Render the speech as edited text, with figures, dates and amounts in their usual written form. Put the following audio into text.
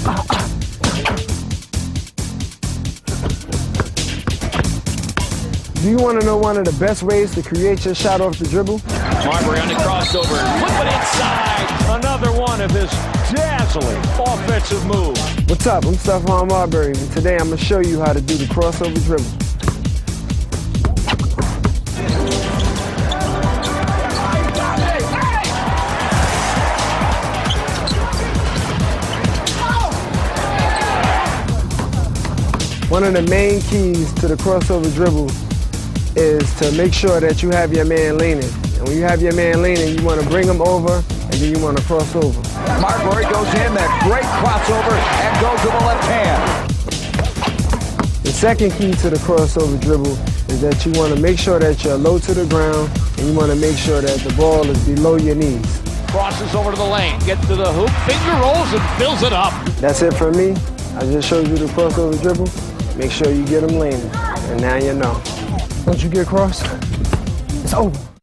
Do you want to know one of the best ways to create your shot off the dribble? Marbury on the crossover, flip it inside. Another one of his dazzling offensive moves. What's up? I'm Stephon Marbury, and today I'm going to show you how to do the crossover dribble. One of the main keys to the crossover dribble is to make sure that you have your man leaning. And when you have your man leaning, you want to bring him over, and then you want to cross over. Marbury goes in, that great crossover, and goes to the left hand. The second key to the crossover dribble is that you want to make sure that you're low to the ground, and you want to make sure that the ball is below your knees. Crosses over to the lane, gets to the hoop, finger rolls and fills it up. That's it from me. I just showed you the crossover dribble. Make sure you get them leaning, and now you know. Once you get across, it's over.